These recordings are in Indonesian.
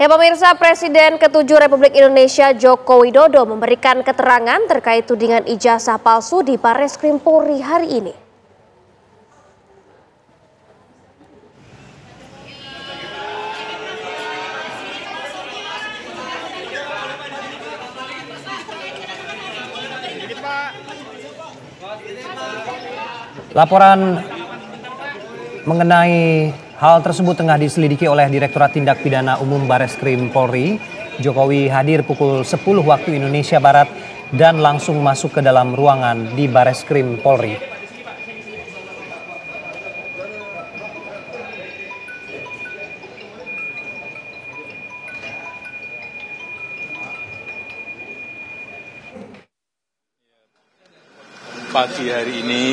Ya pemirsa, Presiden ke-7 Republik Indonesia Joko Widodo memberikan keterangan terkait tudingan ijazah palsu di Barreskrim Polri hari ini. Laporan mengenai hal tersebut tengah diselidiki oleh Direktorat Tindak Pidana Umum Barreskrim Polri. Jokowi hadir pukul 10 waktu Indonesia Barat dan langsung masuk ke dalam ruangan di Barreskrim Polri. Pagi hari ini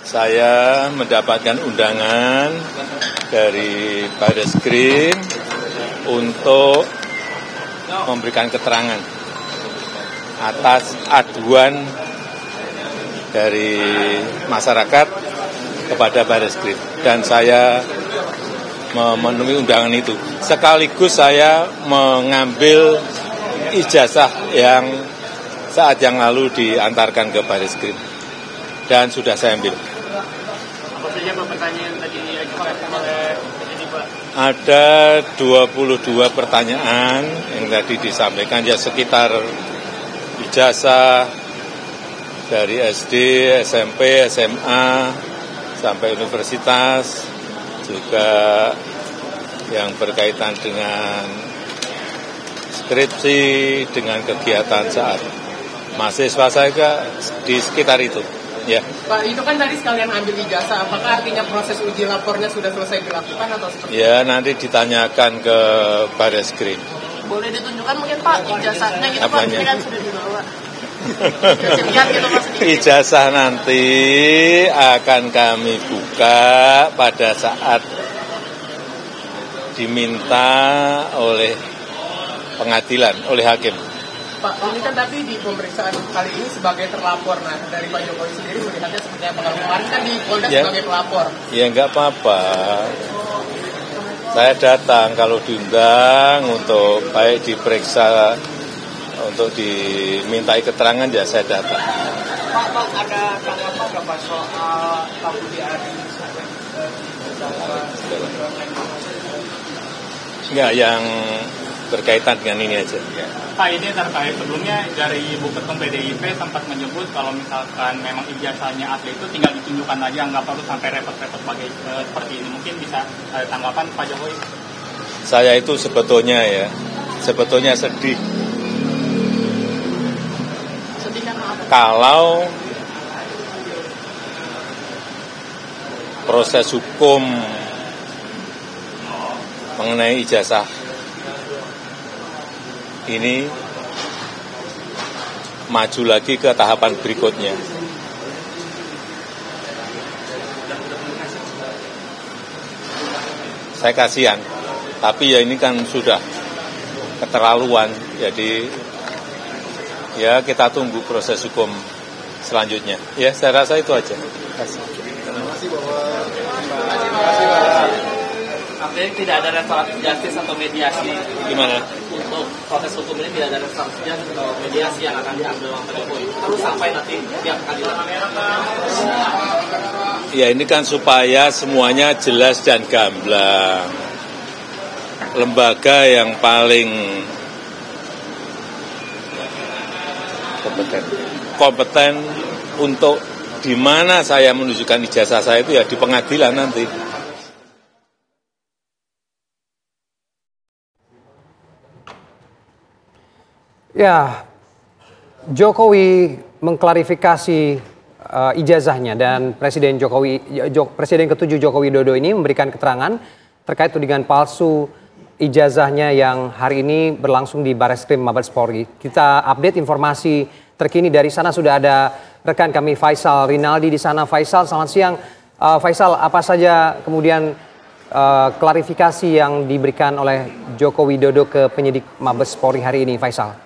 saya mendapatkan undangan dari Barreskrim untuk memberikan keterangan atas aduan dari masyarakat kepada Barreskrim, dan saya memenuhi undangan itu. Sekaligus saya mengambil ijazah yang saat yang lalu diantarkan ke Barreskrim dan sudah saya ambil. Apa saja Pak pertanyaan yang tadi diajukan oleh ini Pak? Ada 22 pertanyaan yang tadi disampaikan, ya sekitar ijazah dari SD, SMP, SMA, sampai universitas, juga yang berkaitan dengan skripsi, dengan kegiatan saat mahasiswa saya di sekitar itu. Ya. Pak, itu kan tadi sekalian ambil ijazah, apakah artinya proses uji lapornya sudah selesai dilakukan atau seperti ya, nanti ditanyakan ke Barreskrim. Boleh ditunjukkan mungkin Pak ijazahnya gitu Pak, ini kan sudah dibawa. Ijazah nanti akan kami buka pada saat diminta oleh pengadilan, oleh hakim. Pak, ini kan tapi di pemeriksaan kali ini sebagai terlapor, nah dari Pak Jokowi sendiri melihatnya seperti apa? Kalau kemarin kan di Polda sebagai pelapor. Ya nggak apa-apa. Saya datang kalau diundang untuk baik diperiksa, untuk dimintai keterangan, ya saya datang. Pak, ada tanggapan nggak Pak soal Pak Budi Ari? Enggak, yang berkaitan dengan ini aja. Pak, ini terkait sebelumnya dari Ibu Ketum PDIP sempat menyebut kalau misalkan memang ijazahnya asli itu tinggal ditunjukkan aja, nggak perlu sampai repot-repot seperti ini. Mungkin bisa tanggapan Pak Jokowi? Saya itu sebetulnya sedih. Sedih karena apa? Kalau proses hukum mengenai ijazah ini maju lagi ke tahapan berikutnya. Saya kasihan, tapi ya ini kan sudah keterlaluan, jadi ya kita tunggu proses hukum selanjutnya. Ya, saya rasa itu aja. Terima kasih. Artinya tidak ada restoratif justice atau mediasi. Gimana? Untuk proses hukum ini tidak ada restoratif justice atau mediasi yang akan diambil oleh Pak Jokowi. Terus sampai nanti pihak pengadilan. Ya ini kan supaya semuanya jelas dan gamblang. Lembaga yang paling kompeten untuk di mana saya menunjukkan ijazah saya itu ya di pengadilan nanti. Ya, Jokowi mengklarifikasi ijazahnya, dan Presiden ke-7 Joko Widodo ini memberikan keterangan terkait tudingan palsu ijazahnya yang hari ini berlangsung di Barreskrim Mabes Polri. Kita update informasi terkini dari sana, sudah ada rekan kami Faisal Rinaldi di sana. Faisal, selamat siang. Faisal, apa saja kemudian klarifikasi yang diberikan oleh Joko Widodo ke penyidik Mabes Polri hari ini, Faisal?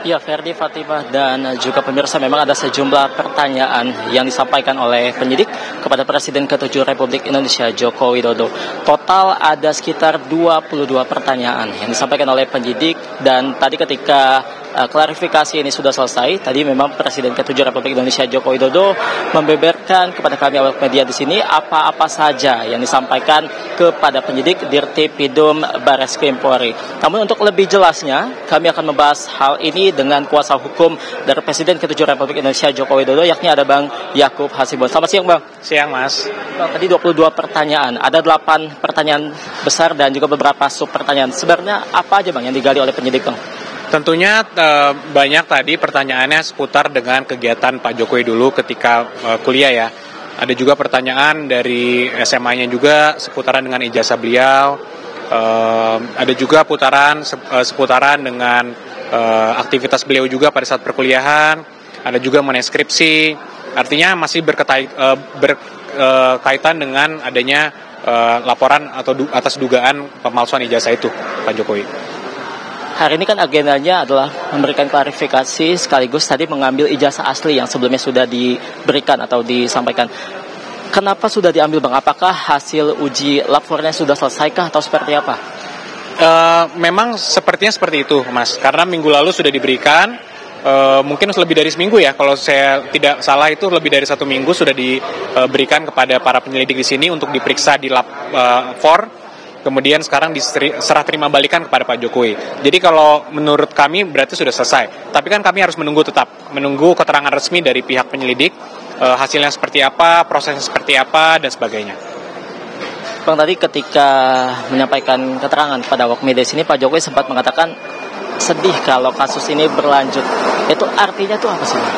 Ya, Ferdi, Fatimah, dan juga pemirsa, memang ada sejumlah pertanyaan yang disampaikan oleh penyidik kepada Presiden ke-7 Republik Indonesia Joko Widodo. Total ada sekitar 22 pertanyaan yang disampaikan oleh penyidik, dan tadi ketika klarifikasi ini sudah selesai, tadi memang Presiden ke-7 Republik Indonesia Joko Widodo membeberkan kepada kami awak media di sini apa-apa saja yang disampaikan kepada penyidik Dirtipidum Bareskrim Polri. Namun untuk lebih jelasnya, kami akan membahas hal ini dengan kuasa hukum dari Presiden ke-7 Republik Indonesia Joko Widodo, yakni ada Bang Yakub Hasibuan. Selamat siang, Bang. Siang, Mas. Bang, tadi 22 pertanyaan, ada 8 pertanyaan besar dan juga beberapa sub pertanyaan. Sebenarnya apa aja, Bang, yang digali oleh penyidik, Bang? Tentunya banyak tadi pertanyaannya seputar dengan kegiatan Pak Jokowi dulu ketika kuliah ya. Ada juga pertanyaan dari SMA-nya juga seputaran dengan ijazah beliau. Ada juga seputaran dengan aktivitas beliau juga pada saat perkuliahan. Ada juga mengenai skripsi. Artinya masih berkaitan dengan adanya laporan atau atas dugaan pemalsuan ijazah itu Pak Jokowi. Hari ini kan agendanya adalah memberikan klarifikasi sekaligus tadi mengambil ijazah asli yang sebelumnya sudah diberikan atau disampaikan. Kenapa sudah diambil, Bang? Apakah hasil uji lapornya sudah selesaikah atau seperti apa? Memang sepertinya seperti itu, Mas. Karena minggu lalu sudah diberikan, mungkin lebih dari seminggu ya. Kalau saya tidak salah itu lebih dari 1 minggu sudah diberikan kepada para penyelidik di sini untuk diperiksa di lab 4. Kemudian sekarang diserah terima balikan kepada Pak Jokowi. Jadi kalau menurut kami berarti sudah selesai. Tapi kan kami harus menunggu keterangan resmi dari pihak penyelidik, hasilnya seperti apa, prosesnya seperti apa, dan sebagainya. Bang, tadi ketika menyampaikan keterangan pada awak media sini, Pak Jokowi sempat mengatakan sedih kalau kasus ini berlanjut. Itu artinya itu apa sih, Bang?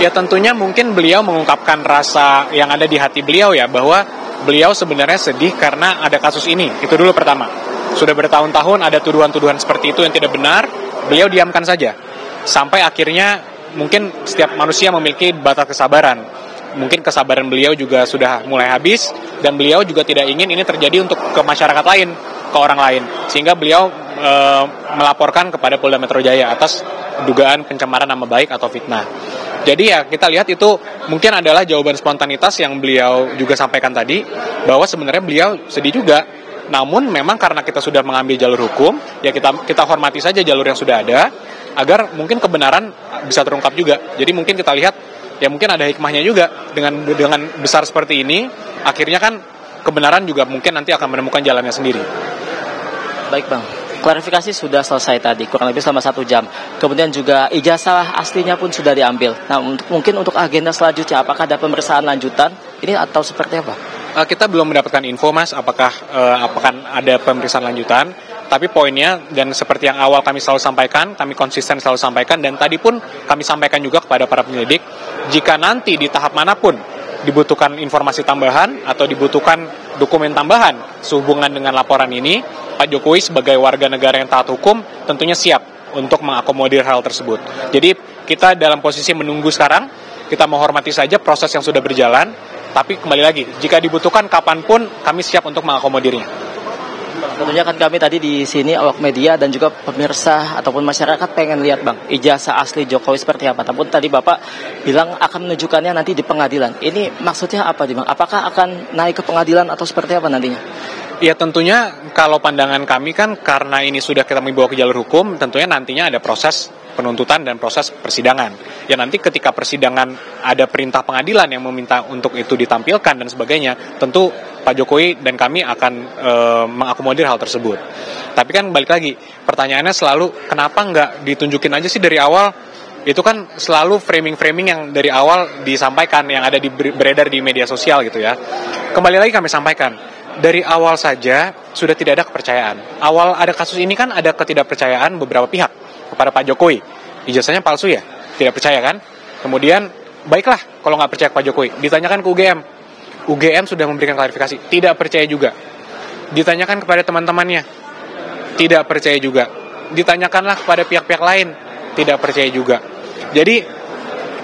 Ya tentunya mungkin beliau mengungkapkan rasa yang ada di hati beliau ya, bahwa beliau sebenarnya sedih karena ada kasus ini. Itu dulu pertama. Sudah bertahun-tahun ada tuduhan-tuduhan seperti itu yang tidak benar, beliau diamkan saja. Sampai akhirnya mungkin setiap manusia memiliki batas kesabaran. Mungkin kesabaran beliau juga sudah mulai habis, dan beliau juga tidak ingin ini terjadi untuk ke masyarakat lain, ke orang lain. Sehingga beliau melaporkan kepada Polda Metro Jaya atas dugaan pencemaran nama baik atau fitnah. Jadi ya kita lihat itu mungkin adalah jawaban spontanitas yang beliau juga sampaikan tadi, bahwa sebenarnya beliau sedih juga. Namun memang karena kita sudah mengambil jalur hukum, ya kita hormati saja jalur yang sudah ada, agar mungkin kebenaran bisa terungkap juga. Jadi mungkin kita lihat, ya mungkin ada hikmahnya juga dengan besar seperti ini, akhirnya kan kebenaran juga mungkin nanti akan menemukan jalannya sendiri. Baik, Bang. Klarifikasi sudah selesai tadi, kurang lebih selama 1 jam. Kemudian juga ijazah aslinya pun sudah diambil. Nah, mungkin untuk agenda selanjutnya, apakah ada pemeriksaan lanjutan ini atau seperti apa? Kita belum mendapatkan info, Mas, apakah ada pemeriksaan lanjutan. Tapi poinnya, dan seperti yang awal kami selalu sampaikan, kami konsisten selalu sampaikan, dan tadi pun kami sampaikan juga kepada para penyelidik, jika nanti di tahap manapun dibutuhkan informasi tambahan atau dibutuhkan dokumen tambahan sehubungan dengan laporan ini, Pak Jokowi sebagai warga negara yang taat hukum tentunya siap untuk mengakomodir hal tersebut. Jadi kita dalam posisi menunggu sekarang, kita menghormati saja proses yang sudah berjalan, tapi kembali lagi, jika dibutuhkan kapanpun kami siap untuk mengakomodirnya. Tentunya kan kami tadi di sini awak media dan juga pemirsa ataupun masyarakat pengen lihat, Bang, ijazah asli Jokowi seperti apa. Tapi tadi Bapak bilang akan menunjukkannya nanti di pengadilan. Ini maksudnya apa, Bang? Apakah akan naik ke pengadilan atau seperti apa nantinya? Ya tentunya kalau pandangan kami kan karena ini sudah kita membawa ke jalur hukum, tentunya nantinya ada proses penuntutan dan proses persidangan. Ya nanti ketika persidangan ada perintah pengadilan yang meminta untuk itu ditampilkan dan sebagainya, tentu Pak Jokowi dan kami akan mengakomodir hal tersebut. Tapi kan balik lagi, pertanyaannya selalu kenapa nggak ditunjukin aja sih dari awal? Itu kan selalu framing-framing yang dari awal disampaikan, yang ada beredar di media sosial gitu ya. Kembali lagi kami sampaikan, dari awal saja sudah tidak ada kepercayaan. Awal ada kasus ini kan ada ketidakpercayaan beberapa pihak kepada Pak Jokowi. Ijazahnya palsu ya? Tidak percaya kan? Kemudian, baiklah kalau nggak percaya ke Pak Jokowi, ditanyakan ke UGM. UGM sudah memberikan klarifikasi, tidak percaya juga. Ditanyakan kepada teman-temannya, tidak percaya juga. Ditanyakanlah kepada pihak-pihak lain, tidak percaya juga. Jadi,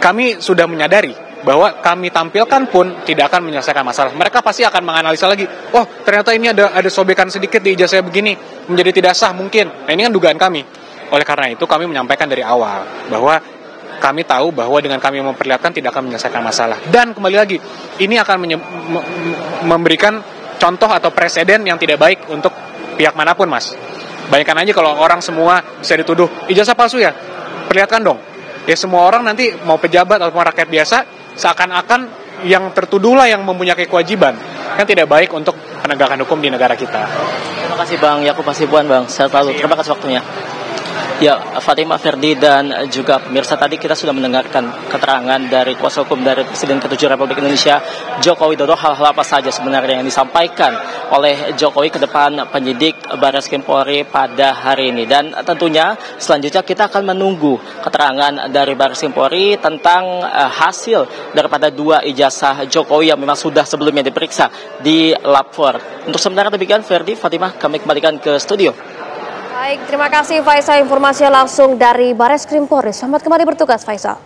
kami sudah menyadari bahwa kami tampilkan pun tidak akan menyelesaikan masalah. Mereka pasti akan menganalisa lagi, oh ternyata ini ada sobekan sedikit di ijazah begini, menjadi tidak sah mungkin. Nah ini kan dugaan kami. Oleh karena itu kami menyampaikan dari awal bahwa kami tahu bahwa dengan kami memperlihatkan tidak akan menyelesaikan masalah. Dan kembali lagi, ini akan memberikan contoh atau presiden yang tidak baik untuk pihak manapun, Mas. Bayangkan aja kalau orang semua bisa dituduh ijazah palsu ya, perlihatkan dong. Ya semua orang nanti mau pejabat ataupun rakyat biasa seakan-akan yang tertuduhlah yang mempunyai kewajiban. Kan tidak baik untuk penegakan hukum di negara kita. Terima kasih Bang Yakub Hasibuan, Bang. Sehat selalu. Terima kasih waktunya. Ya, Fatima, Ferdi, dan juga pemirsa, tadi kita sudah mendengarkan keterangan dari kuasa hukum dari Presiden ke-7 Republik Indonesia Joko Widodo. Hal-hal apa saja sebenarnya yang disampaikan oleh Jokowi ke depan penyidik Barreskrim Polri pada hari ini. Dan tentunya selanjutnya kita akan menunggu keterangan dari Barreskrim Polri tentang hasil daripada 2 ijazah Jokowi yang memang sudah sebelumnya diperiksa di Lab 4. Untuk sementara demikian, Ferdi, Fatima, kami kembalikan ke studio. Baik, terima kasih Faisal, informasinya langsung dari Barreskrim Polri. Selamat kembali bertugas Faisal.